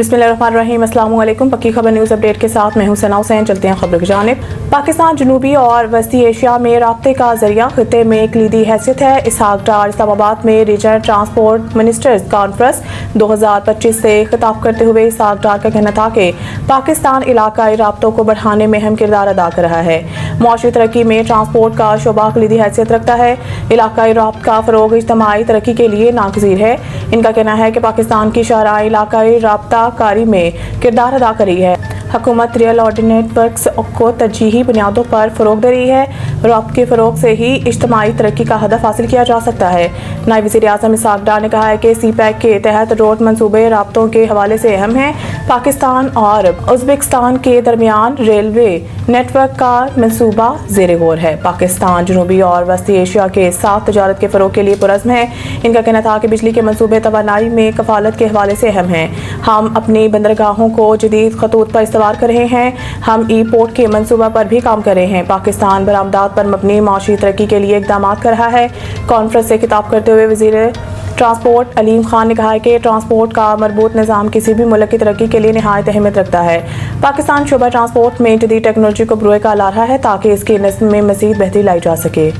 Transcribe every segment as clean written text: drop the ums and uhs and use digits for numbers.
बिस्मिल्लाहिर्रहमानिर्रहीम। अस्सलाम वालेकुम। पक्की खबर न्यूज़ अपडेट के साथ मैं हूं सना हुसैन। चलते हैं खबर की जानिब। पाकिस्तान जनूबी और वस्ती एशिया में राब्ते का जरिया खित्ते में कलीदी हैसियत है। इसहाक डार इस्लामाबाद में रीजनल ट्रांसपोर्ट मिनिस्टर्स कॉन्फ्रेंस 2025 से खिताब करते हुए इसहाक डार का कहना था कि पाकिस्तान इलाकाई राब्तों को बढ़ाने में अहम किरदार अदा कर रहा है। मुआशी तरक्की में ट्रांसपोर्ट का शोबा कलीदी हैसियत रखता है। इलाकाई राब्त का फ़रोग़ इज्तिमाई तरक्की के लिए नागज़ीर है। इनका कहना है कि पाकिस्तान की शहराई इलाकाई राब्ता कारी में किरदार अदा कर रही है। हुकूमत रियल और नेटवर्क्स को तरजीही बुनियादों पर फ़रोग़ दे रही है। राब्त के फ़रोग़ से ही इज्तिमाई तरक्की का हदफ हासिल किया जा सकता है। नायब वज़ीर आज़म इसहाक डार ने कहा है कि CPEC के तहत रोड मनसूबे राब्तों के हवाले से अहम हैं। पाकिस्तान और उज़्बेकिस्तान के दरमियान रेलवे नेटवर्क का मनसूबा ज़ेर गौर है। पाकिस्तान जनूबी और वस्ती एशिया के साथ तजारत के फ़रोग़ के लिए पुरज़्म है। इनका कहना था कि बिजली के मनसूबे तवानाई में कफ़ालत के हवाले से अहम हैं। हम अपनी बंदरगाहों को जदीद खतूत पर इस्तेमाल कर रहे हैं। हम ई पोर्ट के मनसूबा पर भी काम कर रहे हैं। पाकिस्तान बरामदात पर मबनी माशी तरक्की के लिए इक़दाम कर रहा है। कॉन्फ्रेंस से खिताब करते हुए वज़ीर ट्रांसपोर्ट अलीम खान ने कहा है कि ट्रांसपोर्ट का मरबूत निज़ाम किसी भी मुल्क की तरक्की के लिए निहायत अहमियत रखता है। पाकिस्तान शोबा ट्रांसपोर्ट में जदीद टेक्नोलॉजी को बरूए का ला रहा है ताकि इसकी नस्ल में मज़ीद बेहतरी लाई जा सके।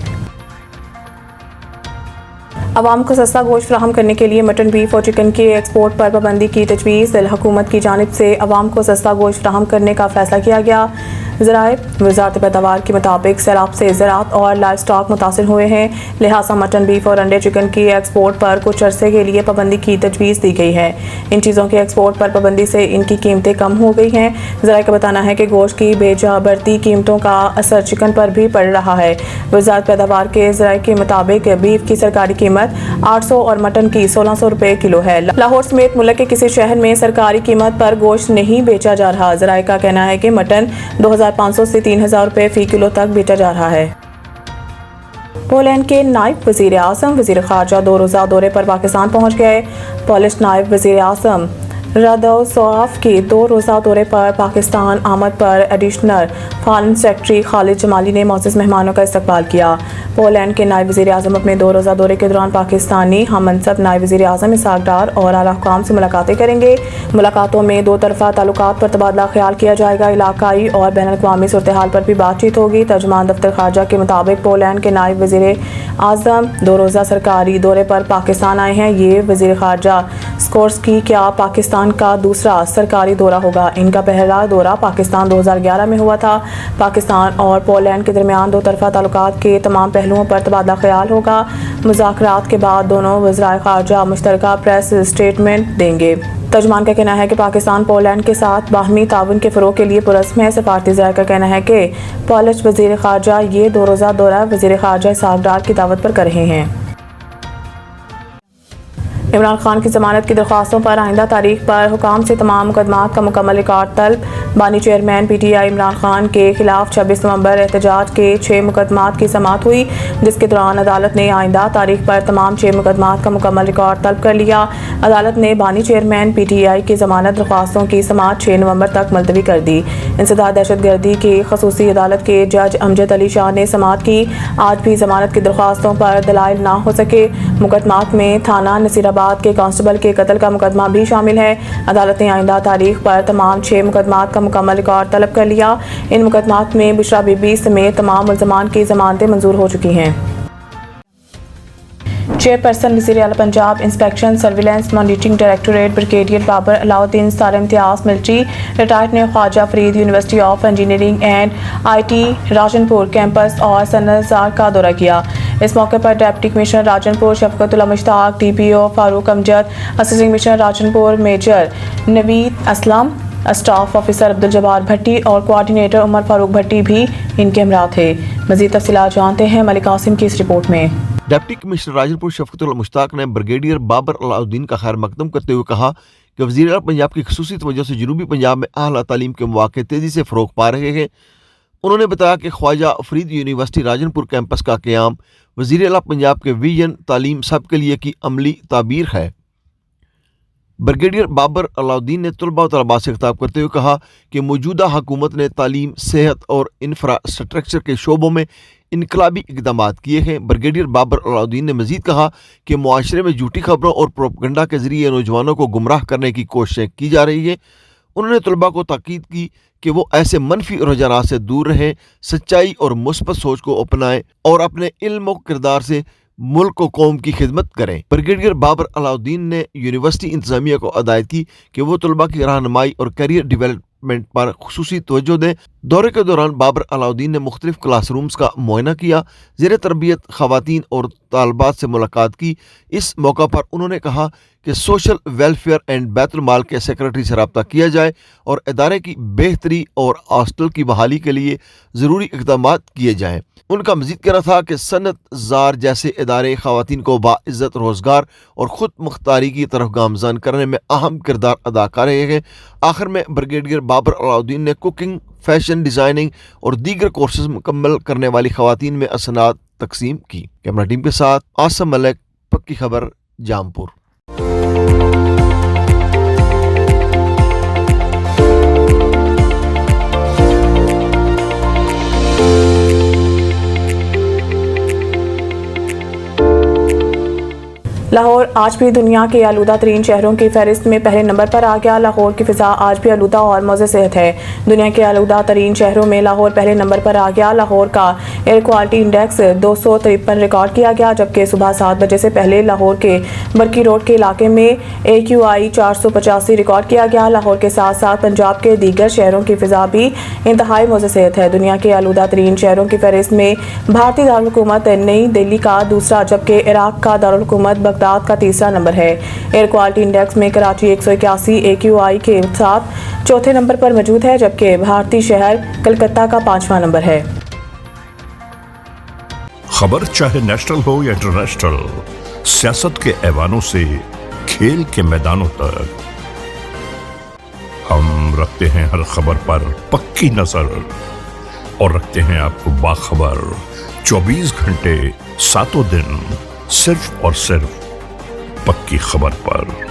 अवाम को सस्ता गोश्त फराहम करने के लिए मटन, बीफ और चिकन के एक्सपोर्ट पर पाबंदी की तजवीज़। हुकूमत की जानिब से अवाम को सस्ता गोश्त फराहम करने का फैसला किया गया। ज़राए वज़ारत पैदावार के मुताबिक सैलाब से ज़राअत और लाइव स्टॉक मुतासिर हुए हैं, लिहाजा मटन, बीफ और अंडे चिकन की एक्सपोर्ट पर कुछ अरसे के लिए पाबंदी की तजवीज़ दी गई है। इन चीज़ों के एक्सपोर्ट पर पाबंदी से इनकी कीमतें कम हो गई हैं। ज़राए का बताना है कि गोश्त की बेजा बढ़ती कीमतों का असर चिकन पर भी पड़ रहा है। वज़ारत पैदावार के ज़राए के मुताबिक बीफ की सरकारी कीमत 800 और मटन की 1600 रुपये किलो है। लाहौर समेत मुल्क के किसी शहर में सरकारी कीमत पर गोश्त नहीं बेचा जा रहा। ज़राए का कहना है कि मटन 2500 से 3000 रुपये फ़ी किलो तक बेचा जा रहा है। पोलैंड के नायब वज़ीर आज़म वज़ीर ख़ारजा 2 रोज़ा दौरे पर पाकिस्तान पहुँच गए। पोलिश नायब वज़ीर आज़म रादोस्लाव के 2 रोज़ा दौरे पर पाकिस्तान आमद पर additional foreign secretary Khalid Jamali ने मोअज़्ज़ज़ मेहमानों का इस्तकबाल किया। पोलैंड के नायब वज़ीर आज़म अपने 2 रोज़ा दौरे के दौरान पाकिस्तानी हम मनसब नायब वज़ीर आज़म इसहाक डार और आला हुकाम से मुलाकातें करेंगे। मुलाकातों में 2 तरफ़ा ताल्लुकात पर तबादला ख्याल किया जाएगा। इलाकाई और बैनुल अक़वामी सूरत हाल पर भी बातचीत होगी। तर्जुमान दफ्तर ख़ारजा के मुताबिक पोलैंड के नायब वज़ीर आज़म 2 रोज़ा सरकारी दौरे पर पाकिस्तान आए हैं। ये वज़ीर ख़ारजा स्कोर्स्की क्या पाकिस्तान का दूसरा सरकारी दौरा होगा। इनका पहला दौरा पाकिस्तान 2011 में हुआ था। पाकिस्तान और पोलैंड के दरमियान 2 तरफ़ा ताल्लुकात के तमाम पहलुओं पर तबादला ख्याल होगा। मुज़ाकरात के बाद दोनों वज़राए ख़ारजा मुश्तरका प्रेस स्टेटमेंट देंगे। तर्जुमान का कहना है कि पाकिस्तान पोलैंड के साथ बाहमी ताउन के फ़रोग़ के लिए पुरज़्म है। सफ़ारती ज़राए का कहना है कि पोलिश वज़ीर ख़ारजा ये 2 रोज़ा दौरा वज़ीर ख़ारजा इसहाक डार की दावत पर कर रहे हैं। इमरान खान की ज़मानत की दरख्वास्तों पर आइंदा तारीख पर हुकाम से तमाम मुकदमात का मुकम्मल रिकॉर्ड तलब। बानी चेयरमैन PTI इमरान खान के खिलाफ 26 नवंबर एहतजाज के 6 मुकदमात की समाअत हुई, जिसके दौरान अदालत ने आइंदा तारीख पर तमाम 6 मुकदमात का मुकम्मल रिकॉर्ड तलब कर लिया। अदालत ने बानी चेयरमैन PTI की ज़मानत दरख्वास्तों की समाअत 6 नवंबर तक मुलतवी कर दी। इंसदाद दहशतगर्दी की खसूसी अदालत के जज अमजद अली शाह ने समाअत की। आज भी ज़मानत की दरख्वास्तों पर दलाइल ना हो सके। मुकदमात में थाना नसीराबाद के कांस्टेबल के कत्ल का मुकदमा भी शामिल है। अदालत ने आइंदा तारीख पर तमाम 6 मुकदमात का मुकम्मल रिकॉर्ड तलब कर लिया। इन मुकदमात में बुशरा बीबी समेत तमाम मुल्ज़मान की ज़मानतें मंजूर हो चुकी हैं। चेयरपर्सन वज़ीर आला Punjab inspection surveillance monitoring directorate brigadier Babar Alauddin सार इम्तियाज़ मिलिट्री रिटायर्ड ने Khwaja Farid university of engineering and IT Rajanpur campus और सनज़ार का दौरा किया। इस मौके पर deputy commissioner Rajanpur Shafqatullah Mushtaq, DPO Farooq Amjad, assistant commissioner Rajanpur major Naveed Aslam, staff officer Abdul Jabbar Bhatti और कोऑर्डिनेटर उमर फारूक भट्टी भी इनके हमरा थे। मज़ीद तफ़सीलात जानते हैं मलिक कासिम की इस रिपोर्ट में। डिप्टी कमिश्नर राजनपुर शफ़क़तुल्लाह मुश्ताक ने ब्रिगेडियर बाबर अलाउद्दीन का खैर मकदम करते हुए कहा कि वज़ीर आला पंजाब की ख़ुसूसी तवज्जो से जनूबी पंजाब में आला तालीम के मौक़े तेज़ी से फ़रोग़ पा रहे हैं। उन्होंने बताया कि ख्वाजा फरीद यूनिवर्सिटी राजनपुर कैंपस का क़याम वज़ीर आला पंजाब के विजन तालीम सब के लिए की अमली ताबीर है। ब्रिगेडियर बाबर अलाउद्दीन ने तलबा और तलबात से खिताब करते हुए कहा कि मौजूदा हुकूमत ने तालीम, सेहत और इंफ्रास्ट्रक्चर के शोबों में इनकलाबी इकदाम किए हैं। ब्रिगेडियर बाबर अलाउद्दीन ने मजीद कहा कि मुआशरे में झूठी खबरों और प्रोपगंडा के जरिए नौजवानों को गुमराह करने की कोशिशें की जा रही है। उन्होंने तलबा को ताकीद की कि वो ऐसे मनफी रुझानात से दूर रहें, सच्चाई और मुस्बत सोच को अपनाएं और अपने इल्म और किरदार से मुल्क व कौम की खिदमत करें। ब्रिगेडियर बाबर अलाउद्दीन ने यूनिवर्सिटी इंतजामिया को हिदायत की कि वो तलबा की रहनुमाई और करियर डेवलपमेंट पर खुसूसी तवज्जो दें। दौरे के दौरान बाबर अलाउद्दीन ने मुख्तलिफ क्लासरूम्स का मुआयना किया, ज़ेर तरबियत ख़वातीन और तालबात से मुलाकात की। इस मौका पर उन्होंने कहा कि सोशल वेलफेयर एंड बैतुल माल के सेक्रेटरी से रब्ता किया जाए और इदारे की बेहतरी और हॉस्टल की बहाली के लिए ज़रूरी इक़दाम किए जाएँ। उनका मज़ीद कहना था कि सनत ज़ार जैसे इदारे ख़वातीन को बाइज़्ज़त रोज़गार और ख़ुद मुख्तारी की तरफ गामज़न करने में अहम किरदार अदा कर रहे हैं। आखिर में ब्रिगेडियर बाबर अलाउद्दीन ने कुकिंग, फैशन डिज़ाइनिंग और दीगर कोर्सेज मुकम्मल करने वाली ख़वातीन में असनाद तकसीम की। कैमरा टीम के साथ आसम मलिक, पक्की खबर, जामपुर। लाहौर आज भी दुनिया के आलूदा तरीन शहरों की फहरिस्त में पहले नंबर पर आ गया। लाहौर की फ़िज़ा आज भी आलूदा और मौज़ सेहत है। दुनिया के आलूदा तरीन शहरों में लाहौर पहले नंबर पर आ गया। लाहौर का एयर क्वालिटी इंडेक्स 253 रिकॉर्ड किया गया, जबकि सुबह 7 बजे से पहले लाहौर के बरकी रोड के इलाके में AQI 485 रिकॉर्ड किया गया। लाहौर के साथ साथ पंजाब के दीगर शहरों की फ़िज़ा भी इंतहाई मौज़ सेहत है। दुनिया के आलूदा तरीन शहरों की फहरिस्त में भारतीय दारुल हुकूमत नई दिल्ली का दूसरा, जबकि इराक का दारुल हुकूमत बगदाद का तीसरा नंबर है। एयर क्वालिटी इंडेक्स में कराची 181 AQI के साथ चौथे नंबर पर मौजूद है, जबकि भारतीय शहर कलकत्ता का 5वां नंबर है। खबर चाहे नेशनल हो या इंटरनेशनल, सियासत के ऐवानों से खेल के मैदानों तक, हम रखते हैं हर खबर पर पक्की नजर और रखते हैं आपको बाखबर 24 घंटे 7 दिन सिर्फ और सिर्फ पक्की खबर पर।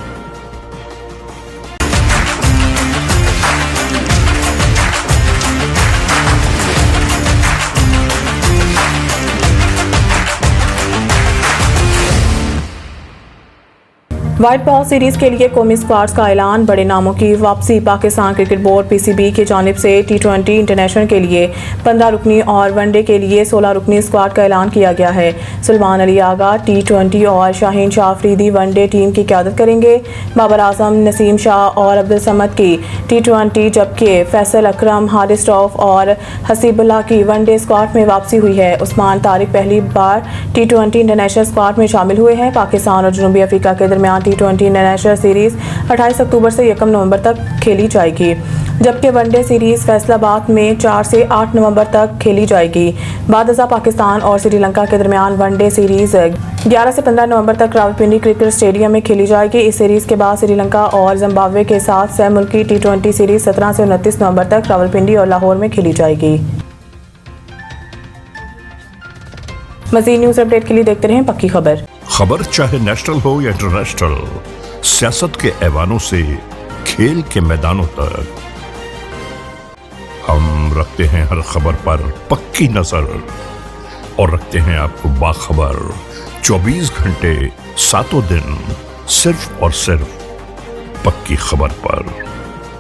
व्हाइट बॉल सीरीज के लिए कौमी स्क्वाड्स का ऐलान। बड़े नामों की वापसी। पाकिस्तान क्रिकेट बोर्ड PCB की जानिब से T20 इंटरनेशनल के लिए 15 रुकनी और वनडे के लिए 16 रुकनी स्क्वाड का ऐलान किया गया है। सुलेमान अली आगा T20 और शाहीन शाह अफरीदी वनडे टीम की क़यादत करेंगे। बाबर आजम, नसीम शाह और अब्दुल समद की T20, जबकि फैसल अकरम, हारिस रऊफ और हसीबुल्लाह की वनडे स्क्वाड में वापसी हुई है। उस्मान तारिक पहली बार T20 इंटरनेशनल स्क्वाड में शामिल हुए हैं। पाकिस्तान और जनूबी अफ्रीका के दरमियान T20 इंटरनेशनल सीरीज 28 अक्टूबर से 1 नवंबर तक खेली जाएगी, जबकि वनडे सीरीज फैसलाबाद में 4 से 8 नवंबर तक खेली जाएगी। बाद पाकिस्तान और श्रीलंका के दरमियान वनडे सीरीज 11 से 15 नवंबर तक रावलपिंडी क्रिकेट स्टेडियम में खेली जाएगी। इस सीरीज के बाद श्रीलंका और जिम्बाब्वे के साथ सह मुल्की T20 सीरीज 17 से 29 नवंबर तक रावलपिंडी और लाहौर में खेली जाएगी। मज़ीद न्यूज़ अपडेट के लिए देखते रहें पक्की खबर। खबर चाहे नेशनल हो या इंटरनेशनल, सियासत के ऐवानों से खेल के मैदानों तक, हम रखते हैं हर खबर पर पक्की नजर और रखते हैं आपको बाखबर 24 घंटे 7 दिन सिर्फ और सिर्फ पक्की खबर पर।